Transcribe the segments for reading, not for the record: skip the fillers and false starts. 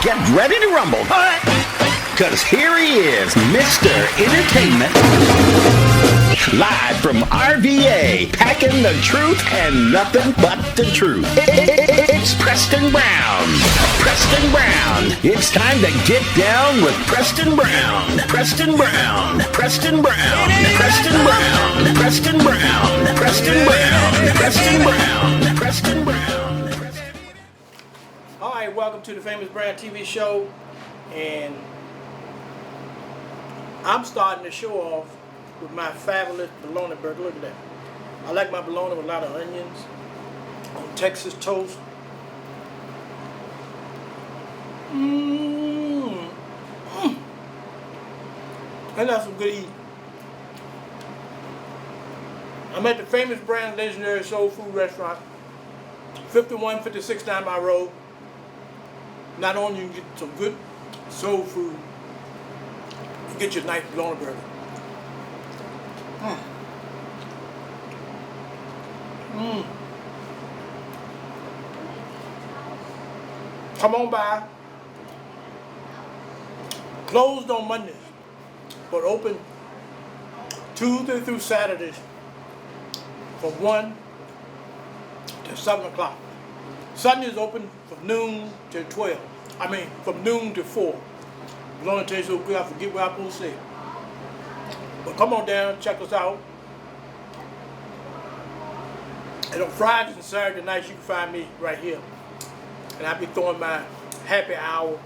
Get ready to rumble. Because here he is, Mr. Entertainment. Live from RVA, packing the truth and nothing but the truth. It's Preston Brown. Preston Brown. It's time to get down with Preston Brown. Preston Brown. Preston Brown. Preston Brown. Preston Brown. Preston Brown. Preston Brown. Preston Brown. All right, welcome to the Famous Brand TV show, and I'm starting the show off with my fabulous bologna burger. Look at that. I like my bologna with a lot of onions on Texas toast. And that's some good eating. I'm at the Famous Brand Legendary Soul Food Restaurant, 5156 Nine Mile Road. Not only you can get some good soul food, you get your nice bologna burger. Come on by. Closed on Mondays, but open Tuesday through Saturdays from 1 to 7 o'clock. Sundays open from noon to 12. From noon to 4. Bologna tastes so good, I forget what I'm supposed to say. But come on down, check us out. And on Fridays and Saturday nights, you can find me right here. And I'll be throwing my happy hour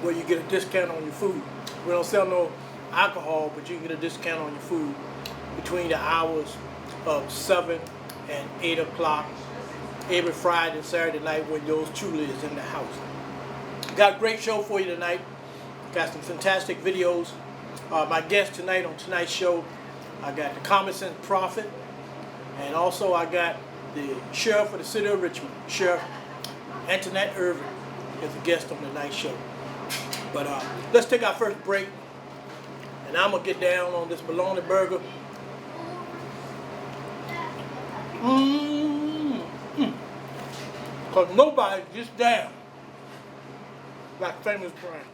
where you get a discount on your food. We don't sell no alcohol, but you can get a discount on your food between the hours of 7 and 8 o'clock every Friday and Saturday night when yours truly is in the house. Got a great show for you tonight. Got some fantastic videos. My guest tonight on tonight's show, I got the Common Sense Prophet, and also I got the Sheriff of the City of Richmond, Sheriff Antoinette Irving, is a guest on tonight's show. But let's take our first break, and I'm gonna get down on this bologna burger. Because nobody gets down like Famous Brand.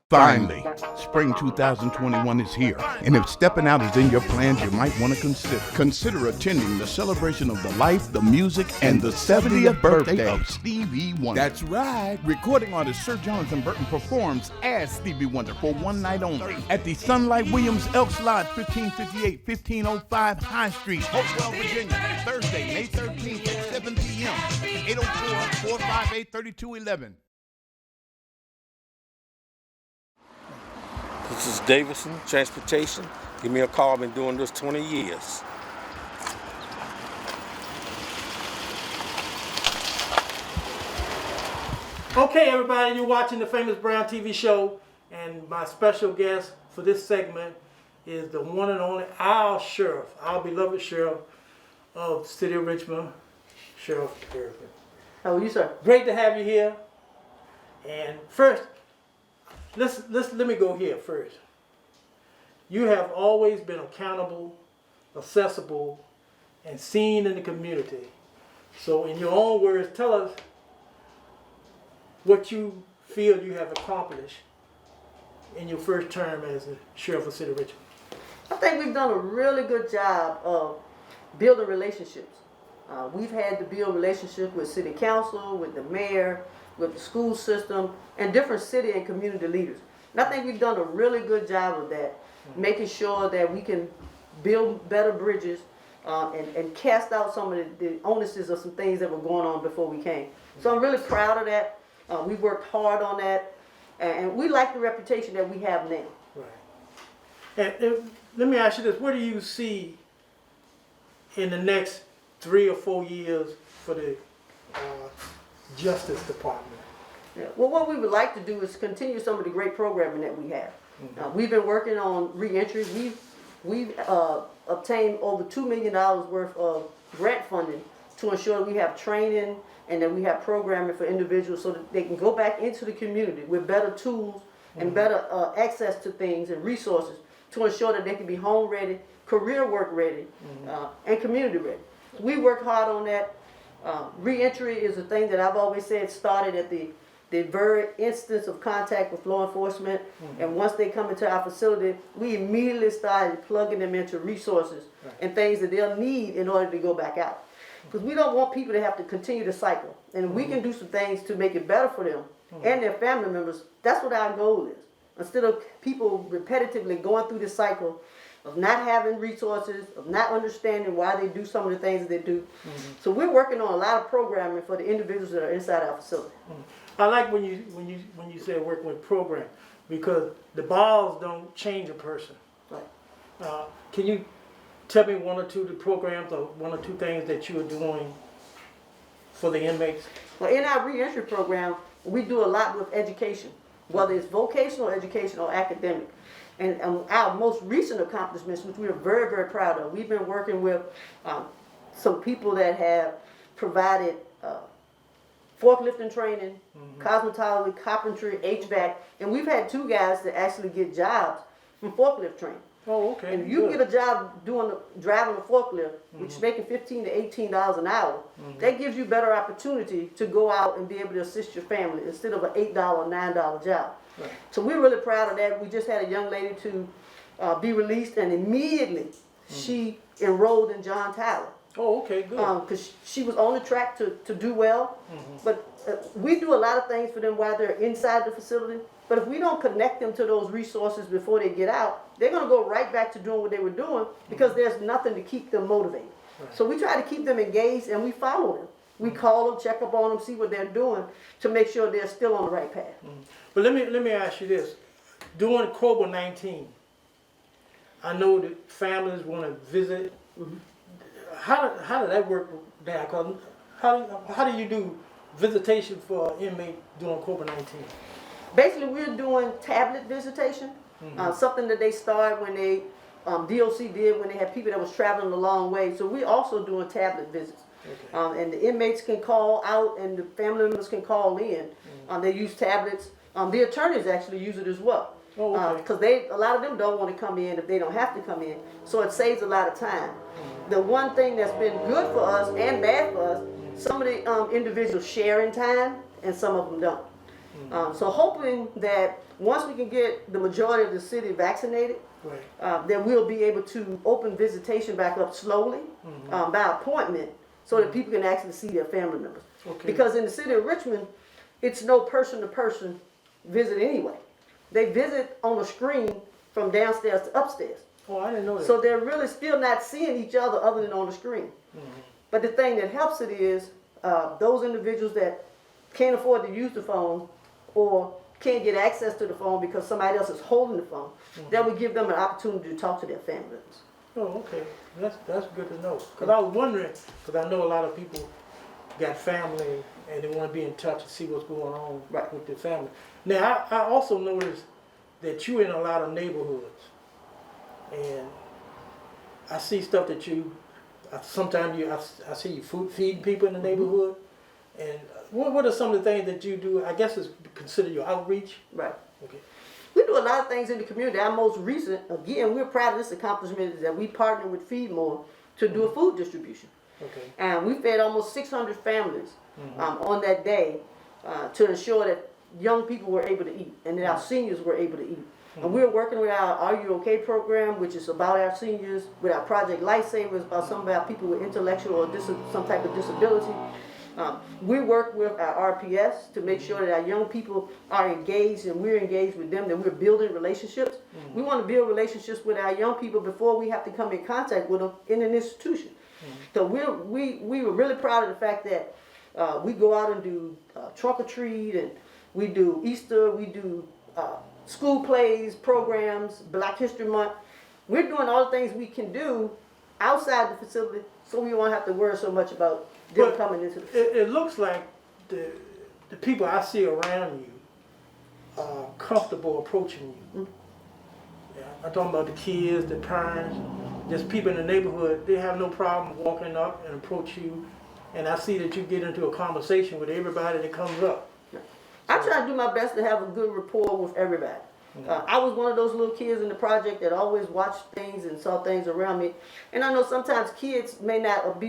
Finally, spring 2021 is here, and if stepping out is in your plans, you might want to consider attending the celebration of the life, the music, and the 70th birthday of Stevie Wonder. That's right. Recording artist Sir Jonathan Burton performs as Stevie Wonder for one night only at the Sunlight Williams Elks Lodge, 1558 1505 High Street, Hopewell, Virginia, Thursday, May 13th at 7 p.m. 804-458-3211. This is Davidson Transportation. Give me a call. I've been doing this 20 years. Okay, everybody, you're watching the Famous Brown TV show, and my special guest for this segment is the one and only our sheriff, our beloved sheriff of the City of Richmond, Sheriff Irving. How are you, sir? Great to have you here. And first, let me go here first. You have always been accountable, accessible, and seen in the community. So in your own words, tell us what you feel you have accomplished in your first term as the Sheriff of the City of Richmond. I think we've done a really good job of building relationships. We've had to build relationships with City Council, with the mayor, with the school system, and different city and community leaders. And I think we've done a really good job of that, making sure that we can build better bridges and cast out some of the onuses of some things that were going on before we came. So I'm really proud of that. We've worked hard on that, and we like the reputation that we have now. Right. And let me ask you this, what do you see in the next 3 or 4 years for the Justice Department? Yeah. Well, what we would like to do is continue some of the great programming that we have. We've been working on reentry. We've obtained over $2 million worth of grant funding to ensure that we have training and that we have programming for individuals so that they can go back into the community with better tools and better access to things and resources to ensure that they can be home ready, career work ready, and community ready. We work hard on that. Reentry is a thing that I've always said started at the the very instance of contact with law enforcement. And once they come into our facility, we immediately started plugging them into resources and things that they'll need in order to go back out. Because we don't want people to have to continue to cycle. And we can do some things to make it better for them and their family members. That's what our goal is. Instead of people repetitively going through this cycle of not having resources, of not understanding why they do some of the things that they do. So we're working on a lot of programming for the individuals that are inside our facility. I like when you say working with program, because the balls don't change a person. Right. Can you tell me one or two of the programs or one or two things that you are doing for the inmates? Well, in our reentry program, we do a lot with education, whether it's vocational education or academic. And our most recent accomplishments, which we are very, very proud of, we've been working with some people that have provided forklifting training, cosmetology, carpentry, HVAC, and we've had 2 guys that actually get jobs from forklift training. Oh, okay. And you get a job driving a forklift, which is making $15 to $18 an hour. That gives you better opportunity to go out and be able to assist your family instead of an $8 or $9 job. Right. So we're really proud of that. We just had a young lady to be released, and immediately she enrolled in John Tyler. Oh, okay, good. Because she was on the track to do well. But we do a lot of things for them while they're inside the facility. But if we don't connect them to those resources before they get out, they're going to go right back to doing what they were doing because there's nothing to keep them motivated. Right. So we try to keep them engaged and we follow them. We call them, check up on them, see what they're doing to make sure they're still on the right path. But let me ask you this. During COVID-19, I know that families want to visit. How did that work there? 'Cause how do you do visitation for an inmate during COVID-19? Basically, we're doing tablet visitation, something that they started when they, DOC did when they had people that was traveling a long way. So we're also doing tablet visits. Okay. And the inmates can call out and the family members can call in. They use tablets. The attorneys actually use it as well. Oh, okay. Because a lot of them don't want to come in if they don't have to come in. So it saves a lot of time. The one thing that's been good for us and bad for us, some of the individuals share in time and some of them don't. So hoping that once we can get the majority of the city vaccinated, that we'll be able to open visitation back up slowly by appointment so that people can actually see their family members. Okay. Because in the city of Richmond, it's no person-to-person visit anyway. They visit on a screen from downstairs to upstairs. Oh, I didn't know that. So they're really still not seeing each other than on the screen. But the thing that helps it is those individuals that can't afford to use the phone or can't get access to the phone because somebody else is holding the phone, that would give them an opportunity to talk to their family members. Oh, okay. That's good to know. Because I was wondering, because I know a lot of people got family and they want to be in touch and see what's going on with their family. Now, I also noticed that you're in a lot of neighborhoods. And I see stuff that sometimes I see you feeding people in the neighborhood. And what are some of the things that you do? I guess it's considered your outreach. Right. Okay. We do a lot of things in the community. Our most recent, again, we're proud of this accomplishment, is that we partnered with Feed More to do a food distribution. Okay. And we fed almost 600 families on that day to ensure that young people were able to eat and that our seniors were able to eat. And we're working with our Are You OK program, which is about our seniors, with our Project Lifesavers, about some of our people with intellectual or some type of disability. We work with our RPS to make sure that our young people are engaged and we're engaged with them, that we're building relationships. We want to build relationships with our young people before we have to come in contact with them in an institution. So we were really proud of the fact that we go out and do trunk or treat, and we do Easter, we do school plays, programs, Black History Month. We're doing all the things we can do outside the facility so we won't have to worry so much about them coming into the facility. It looks like the people I see around you are comfortable approaching you. Yeah, I'm talking about the kids, the parents, just people in the neighborhood. They have no problem walking up and approach you. And I see that you get into a conversation with everybody that comes up. I try to do my best to have a good rapport with everybody. I was one of those little kids in the project that always watched things and saw things around me. And I know sometimes kids may not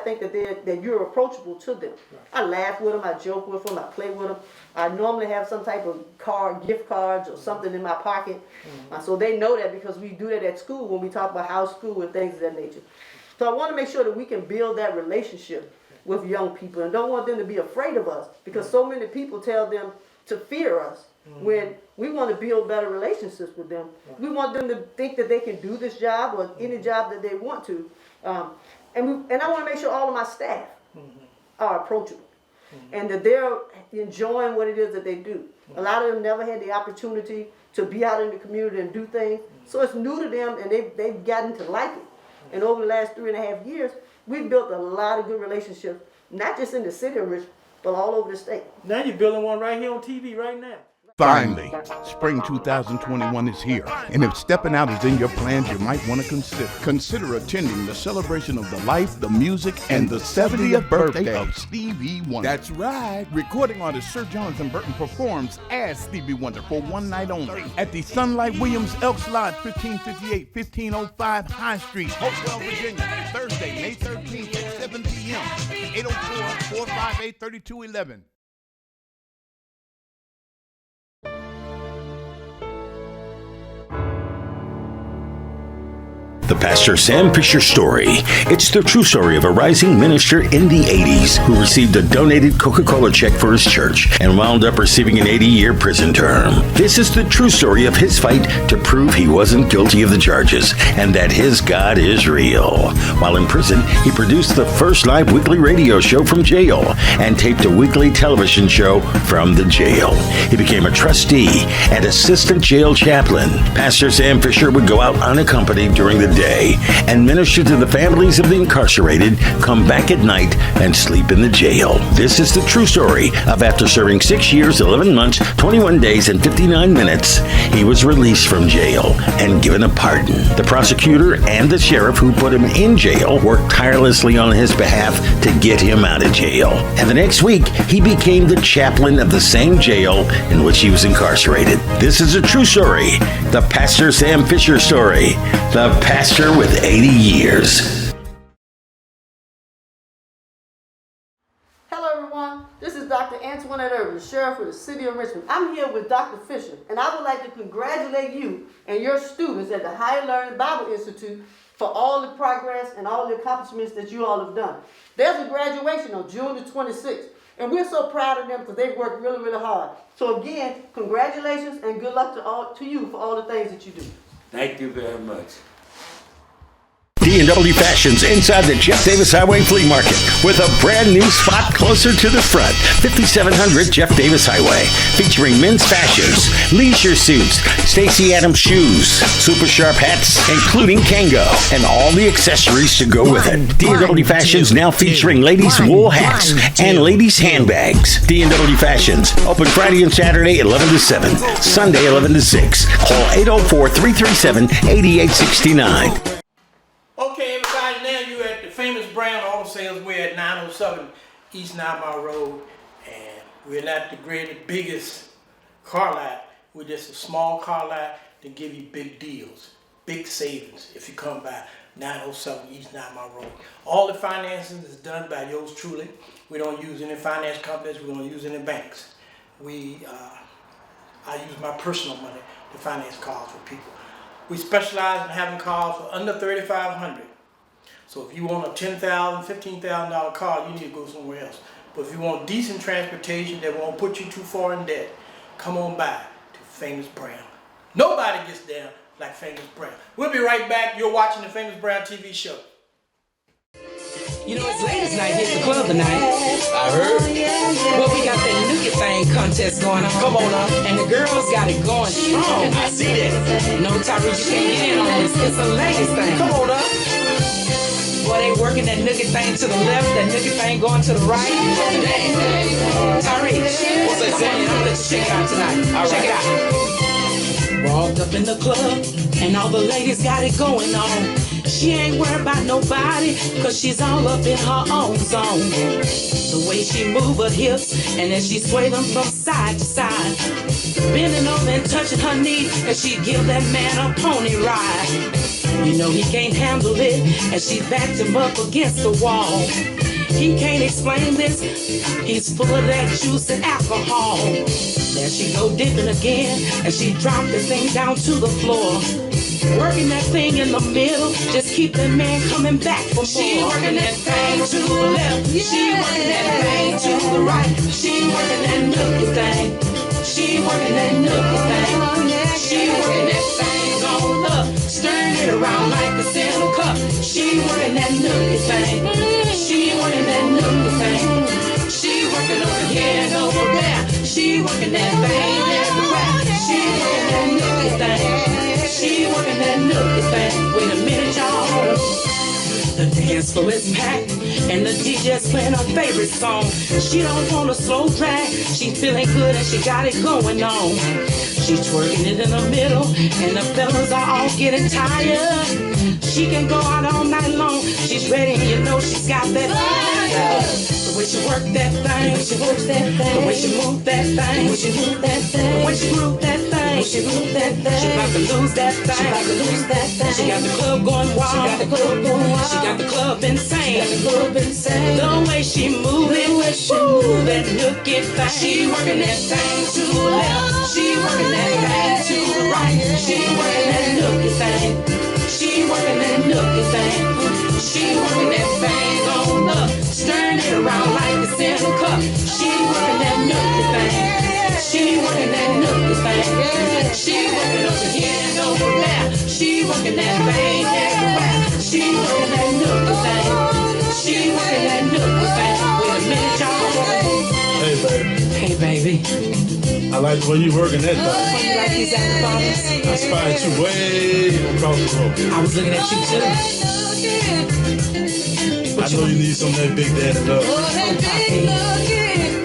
think that you're approachable to them. I laugh with them, I joke with them, I play with them. I normally have some type of gift cards or something in my pocket. So they know that because we do that at school when we talk about house school and things of that nature. So I want to make sure that we can build that relationship with young people and don't want them to be afraid of us because so many people tell them to fear us when we want to build better relationships with them. We want them to think that they can do this job or any job that they want to. And I want to make sure all of my staff are approachable and that they're enjoying what it is that they do. A lot of them never had the opportunity to be out in the community and do things. So it's new to them and they've gotten to like it. And over the last 3.5 years, we've built a lot of good relationships, not just in the city of Richmond, but all over the state. Now you're building one right here on TV right now. Finally, spring 2021 is here, and if stepping out is in your plans, you might want to consider attending the celebration of the life, the music, and the 70th birthday of Stevie Wonder. That's right. Recording artist Sir Jonathan Burton performs as Stevie Wonder for one night only at the Sunlight Williams Elks Lodge, 1558 1505 High Street, Hopewell, Virginia, Thursday, May 13th at 7 p.m. 804-458-3211. The Pastor Sam Fisher Story. It's the true story of a rising minister in the 80s who received a donated Coca-Cola check for his church and wound up receiving an 80-year prison term. This is the true story of his fight to prove he wasn't guilty of the charges and that his God is real. While in prison, he produced the first live weekly radio show from jail and taped a weekly television show from the jail. He became a trustee and assistant jail chaplain. Pastor Sam Fisher would go out unaccompanied during the day and minister to the families of the incarcerated, come back at night, and sleep in the jail. This is the true story of after serving 6 years, 11 months, 21 days, and 59 minutes, he was released from jail and given a pardon. The prosecutor and the sheriff who put him in jail worked tirelessly on his behalf to get him out of jail. And the next week, he became the chaplain of the same jail in which he was incarcerated. This is a true story, the Pastor Sam Fisher story. The pastor with 80 years. Hello everyone, this is Dr. Antoinette Irving, Sheriff of the City of Richmond. I'm here with Dr. Fisher, and I would like to congratulate you and your students at the Higher Learning Bible Institute for all the progress and all the accomplishments that you all have done. There's a graduation on June the 26th, and we're so proud of them because they've worked really, really hard. So again, congratulations and good luck to you for all the things that you do. Thank you very much. D&W Fashions inside the Jeff Davis Highway Flea Market with a brand new spot closer to the front. 5700 Jeff Davis Highway, featuring men's fashions, leisure suits, Stacey Adams shoes, super sharp hats, including Kango, and all the accessories to go with it. D&W Fashions now featuring ladies' wool hats and ladies' handbags. D&W Fashions, open Friday and Saturday 11 to 7, Sunday 11 to 6. Call 804-337-8869. Okay, everybody, now you're at the famous Brown Auto Sales. We're at 907 East 9 Mile Road, and we're not the biggest car lot. We're just a small car lot to give you big deals, big savings if you come by 907 East 9 Mile Road. All the financing is done by yours truly. We don't use any finance companies. We don't use any banks. I use my personal money to finance cars for people. We specialize in having cars for under $3,500. So if you want a $10,000, $15,000 car, you need to go somewhere else. But if you want decent transportation that won't put you too far in debt, come on by to Famous Brown. Nobody gets down like Famous Brown. We'll be right back. You're watching the Famous Brown TV show. You know, it's ladies' night here at the club tonight. I heard. Well, we got that nougat thing contest going on. Come on now. And the girls got it going strong. I see that. No, Tyrese, you can't get in on this. It's a ladies' thing. Come on now. Boy, they working that nougat thing to the left, that nougat thing going to the right. Tyrese, what's that saying? I'm gonna let you check it out tonight. All right. Check it out. Walked up in the club, and all the ladies got it going on. She ain't worried about nobody, cause she's all up in her own zone. The way she move her hips, and as she sway them from side to side, bending over and touching her knee, and she give that man a pony ride. You know he can't handle it, and she backed him up against the wall. He can't explain this, he's full of that juice and alcohol. There she go dipping again, and she dropped the thing down to the floor. Working that thing in the middle, just keep that man coming back for more. She working that thing to the left, she working that thing to the right. She working that nookie thing, she working that nookie thing. She working that thing on up, stirring it around like a cinnamon cup. She working that nookie thing, she working that nookie thing. She working over here and over there, she working that thing everywhere. She working that nookie thing. She working that nookie thing. Wait a minute, y'all. The dance floor is packed, and the DJ's playing her favorite song. She don't want a slow drag. She feeling good and she got it going on. She's twerking it in the middle, and the fellas are all getting tired. She can go out all night long. She's ready, and you know she's got that fire. The way she work that thing, she works that thing. The way she move that thing, she move that thing. The way she groove that thing, she groove that thing. She about to lose that thing, she about to lose that thing. She got the club going wild, she got the club going wild. She got the club insane, got the club insane. The way she move it, woo, that nookie thing. She working that thing to the left, she working that thing to the right. She working that nookie thing, she working that nookie thing. She working that thing on up, stirring it around like a cinnamon cup. She working that nookie thing, she working that nookie thing. She working over here and over there, she working that thing everywhere. She working that nookie thing, she working that nookie thing. Wait a minute, y'all. Hey, baby. Hey, baby. I like the way you working that thing. You like these acrobatics? I spied you way across the road. I was looking at you too. I know you need some of that big daddy love. Oh, Poppy,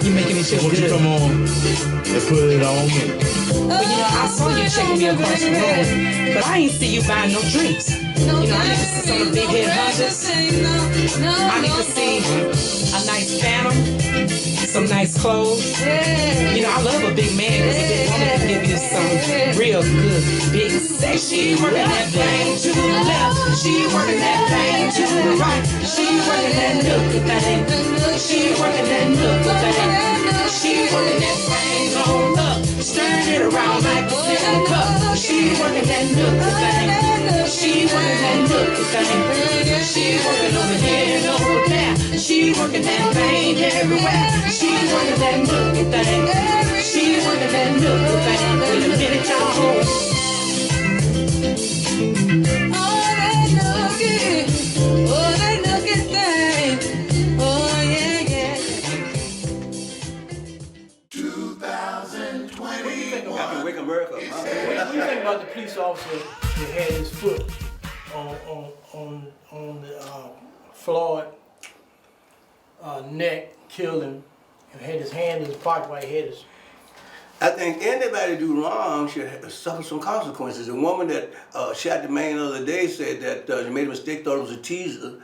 you making me feel Won't you good. come on and put it on me? But you know, I saw you checking me across the road, but I ain't see you buying no drinks. You know, I need to see some of the big head hunters. I need to see a nice phantom, some nice clothes. You know, I love a big man because a big woman can give you some real good, big, sex. She working that thing to the left, she working that thing to the right. She working that nookie thing, she working that nookie thing. She working that thing on up, stirring it around like a cinnamon cup. She working that nookie thing, she working that nookie thing. She working over here and over there, she working that thing everywhere. She working that nookie thing, she working that nookie thing. Wait a minute, y'all. What do you think about the police officer that had his foot on the Floyd neck, killed him, and had his hand in his pocket while he had his... I think anybody do wrong should suffer some consequences. The woman that shot the man the other day said that she made a mistake, thought it was a teaser.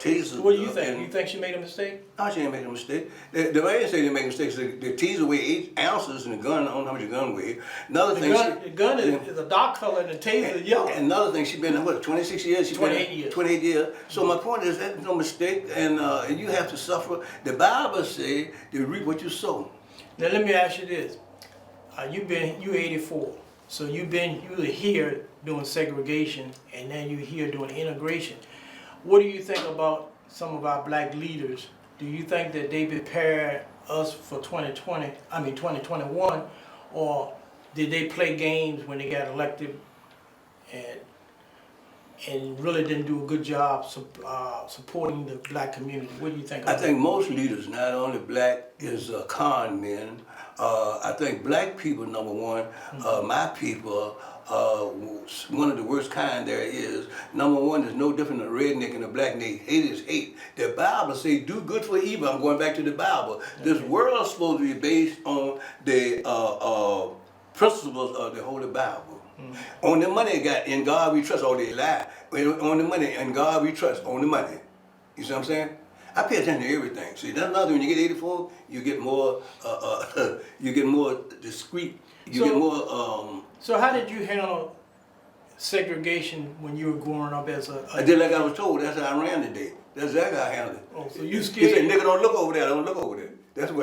Teaser. What do you think? You think she made a mistake? No, she ain't made a mistake. The man said they make mistakes. The teaser weighed 8 ounces, and the gun, I don't know how much the gun weighed. Another thing, the gun is a dark color, and the taser is yellow. And another thing, she's been, what, 26 years? She's 28 years. 28 years. So my point is, that's no mistake, and you have to suffer. The Bible says, you reap what you sow. Now let me ask you this: you 84, so you were here doing segregation, and then you're here doing integration. What do you think about some of our black leaders? Do you think that they prepare us for 2021, or did they play games when they got elected and really didn't do a good job supporting the black community? What do you think? I think most leaders, not only black, is con men. I think black people, number one, my people, one of the worst kind there is. Number one, there's no different than a redneck and a black neck. Hate is hate. The Bible says, do good for evil. I'm going back to the Bible. Okay. This world's supposed to be based on the principles of the Holy Bible. On the money they got, in God we trust, or they lie. On the money, in God we trust, on the money. You see what I'm saying? I pay attention to everything. See, that's another, when you get 84, you get more, you get more discreet. You get more, So how did you handle segregation when you were growing up as a... I did like I was told, that's how I ran today. That's exactly how I handled it. Oh, so you He scared? said, nigga, don't look over there, don't look over there. That's how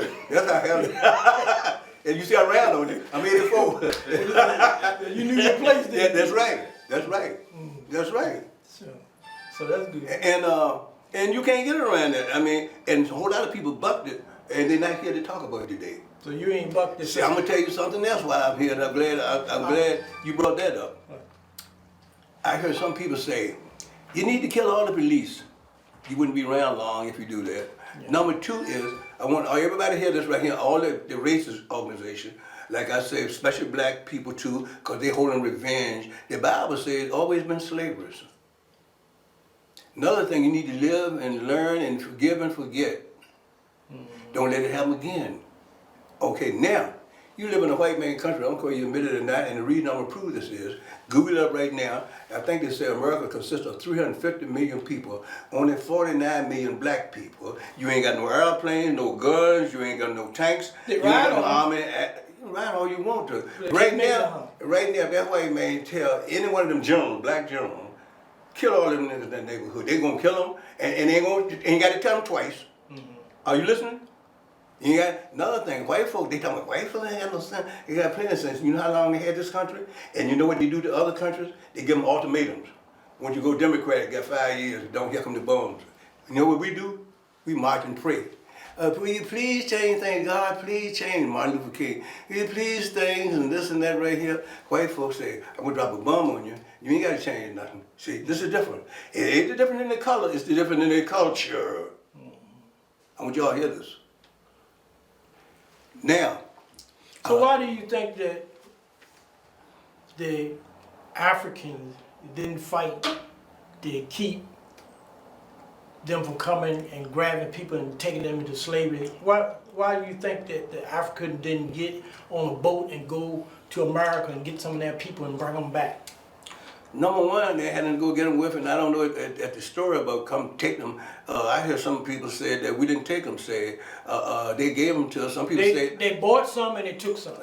I handled it. And you see I ran on it. I'm 84. You knew your place there. Yeah, that's right. That's right. That's right. So that's good. And you can't get around that. I mean, and a whole lot of people bucked it, and they're not here to talk about it today. So you ain't bucked this. See, I'm gonna tell you something else why I'm here, and I'm glad you brought that up. I heard some people say, you need to kill all the police. You wouldn't be around long if you do that. Yeah. Number two is, I want everybody to hear this right here, all the racist organization, like I say, especially black people too, because they're holding revenge. The Bible says it's always been slavery. Another thing, you need to live and learn and forgive and forget. Don't let it happen again. Okay, now, you live in a white man country, I don't care if you admit it or not, and the reason I'm gonna prove this is, Google it up right now, I think they say America consists of 350 million people, only 49 million black people. You ain't got no airplanes, no guns, you ain't got no tanks, you ain't got no army. You can ride all you want to. Right now, that white man tell any one of them generals, black generals, kill all them niggas in that neighborhood. They gonna kill them, and ain't got to tell them twice. Are you listening? You got another thing, white folk, they talking about white folk ain't got no sense. They got plenty of sense. You know how long they had this country? And you know what they do to other countries? They give them ultimatums. Once you go Democrat, got 5 years, don't here come the bombs. You know what we do? We march and pray. Please change things, God, please change. Martin Luther King. Please things and this and that right here. White folks say, I'm gonna drop a bomb on you. You ain't gotta change nothing. See, this is different. It ain't the different in the color, it's the different in the culture. I want y'all to hear this. Now. So why do you think that the Africans didn't fight to keep them from coming and grabbing people and taking them into slavery? Why do you think that the Africans didn't get on a boat and go to America and get some of their people and bring them back? Number one, they had to go get them with, and I don't know at the story about come take them. I hear some people say that we didn't take them. Say they gave them to us. Some people say they bought some and they took some.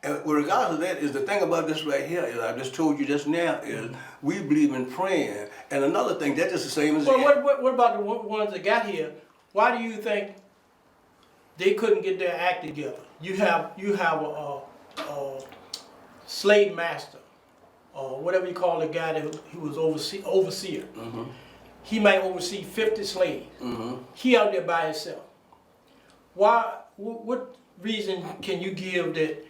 And regardless of that, is the thing about this right here is I just told you just now is we believe in praying. And another thing, that's just the same as. Well, what about the ones that got here? Why do you think they couldn't get their act together? You have a slave master. Whatever you call the guy that he was overseer. He might oversee 50 slaves. He out there by himself. Why? What reason can you give that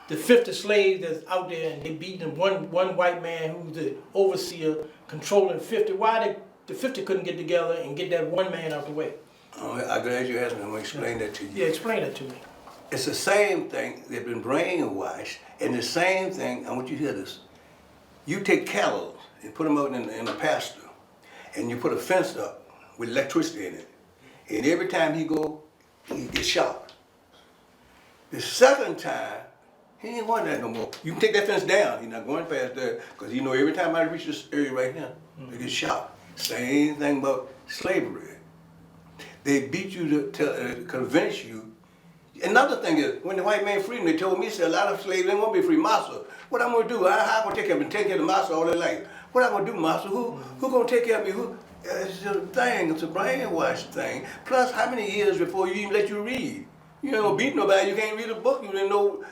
the 50 slaves that's out there and they beat them, one white man who's the overseer controlling 50? Why the 50 couldn't get together and get that one man out the way? I'm glad you asked me. I'm gonna explain that to you. Yeah, explain that to me. It's the same thing. They've been brainwashed, and the same thing. I want you to hear this. You take cattle and put them out in a pasture, and you put a fence up with electricity in it, and every time he gets shot. The second time, he ain't want that no more. You can take that fence down. He's not going past there, because you know every time I reach this area right here, they get shot. Same thing about slavery. They beat you to convince you. Another thing is, when the white man freed them, they told me, said, a lot of slaves ain't gonna be free. Master, what I'm gonna do? How I'm gonna take care of them? Take care of the master all their life. What I'm gonna do, master? Who gonna take care of me? It's a thing, it's a brainwash thing. Plus, how many years before you even let you read? You ain't gonna beat nobody, you can't read a book, you didn't know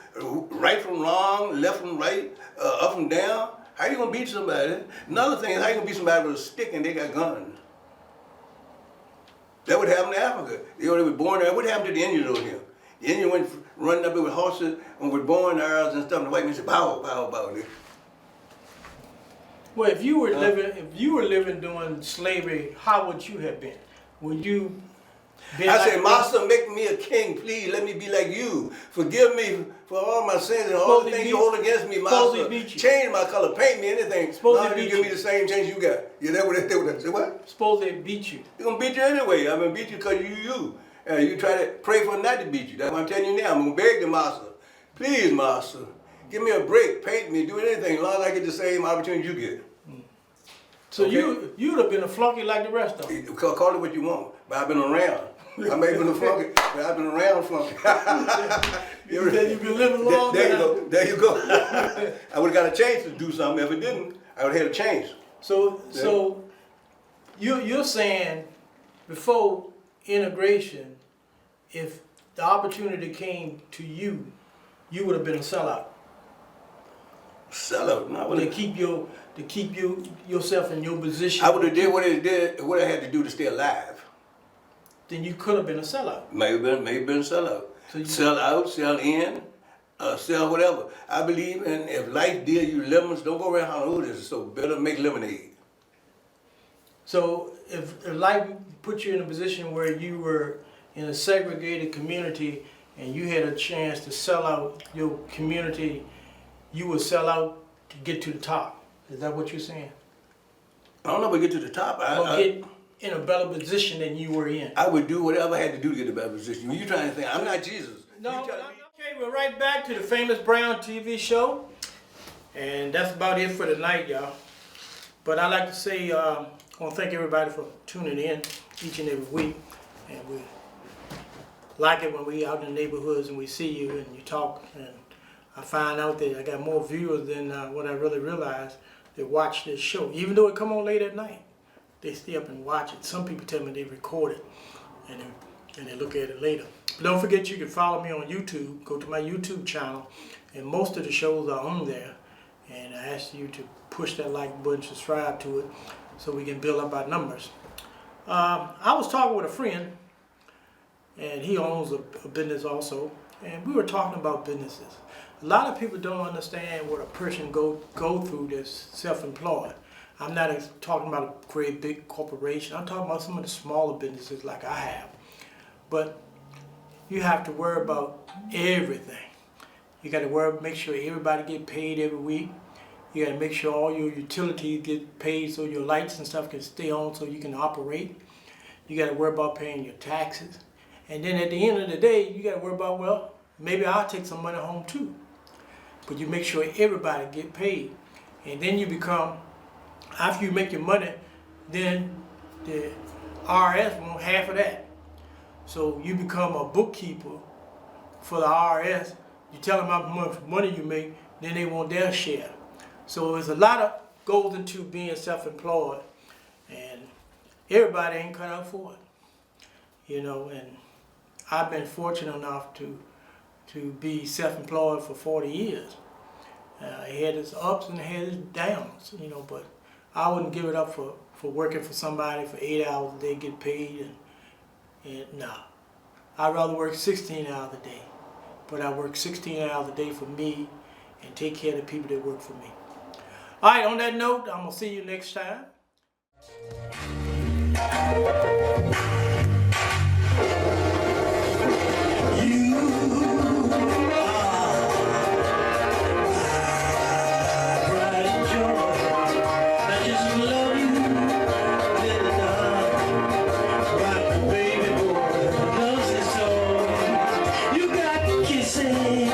right from wrong, left from right, up from down. How you gonna beat somebody? Another thing is, how you gonna beat somebody with a stick and they got guns? That would happen to Africa. They were born there. What happened to the Indians over here? The Indian went running up there with horses and with bow and arrows and stuff. And the white man said, "Bow, bow, bow." Well, if you were living during slavery, how would you have been? Would you? I said, "Master, make me a king, please. Let me be like you. Forgive me for all my sins and all the things you hold against me, Master. Change my color, paint me, anything. Suppose they give me the same change you got. Yeah, that's what they would say. What? Suppose they beat you. They're gonna beat you anyway. I'm gonna beat you because you. You try to pray for them not to beat you. That's what I'm telling you now. I'm gonna beg the master, please, master, Give me a break, paint me, do anything, as long as I get the same opportunity you get. So Okay. you'd have been a flunky like the rest of them. Call it what you want, but I've been around. I may have been a flunky, but I've been around flunky. You said you've been living long There you now. go. There you go. I would have got a chance to do something. If it didn't, I would have had a chance. So you're saying before integration, if the opportunity came to you, you would have been a sellout. Sellout? No, I would To have. keep yourself in your position. I would have did what I had to do to stay alive. Then you could have been a sellout. Maybe been sellout. So you- Sell out, sell in, sell whatever. I believe in if life deal you lemons, don't go around how old it is. So better make lemonade. So if life put you in a position where you were in a segregated community and you had a chance to sell out your community, you would sell out to get to the top. Is that what you're saying? I don't know if I get to the top. Or get in a better position than you were in? I would do whatever I had to do to get a better position. When you trying to think, I'm not Jesus. No, You telling me- okay, we're right back to the Famous Brown TV show. And that's about it for tonight, y'all. But I'd like to say, I want to thank everybody for tuning in each and every week. And we like it when we out in the neighborhoods and we see you and you talk. And I find out that I got more viewers than what I really realized that watch this show. Even though it come on late at night, they stay up and watch it. Some people tell me they record it and they look at it later. But don't forget you can follow me on YouTube. Go to my YouTube channel. And most of the shows are on there. And I ask you to push that like button, subscribe to it, so we can build up our numbers. I was talking with a friend, and he owns a business also, and we were talking about businesses. A lot of people don't understand what a person go through that's self-employed. I'm not talking about a great big corporation. I'm talking about some of the smaller businesses like I have. But you have to worry about everything. You got to make sure everybody get paid every week. You got to make sure all your utilities get paid so your lights and stuff can stay on so you can operate. You got to worry about paying your taxes. And then at the end of the day, you got to worry about, well, maybe I'll take some money home too. But you make sure everybody get paid. And then you become, after you make your money, then the IRS want half of that. So you become a bookkeeper for the IRS. You tell them how much money you make, then they want their share. So there's a lot of goes into being self-employed, and everybody ain't cut out for it. You know, and I've been fortunate enough to be self-employed for 40 years. It had its ups and it had its downs, you know, but I wouldn't give it up for working for somebody for 8 hours a day, get paid, and nah. I'd rather work 16 hours a day. But I work 16 hours a day for me and take care of the people that work for me. All right, on that note, I'm going to see you next time. You got to kiss it.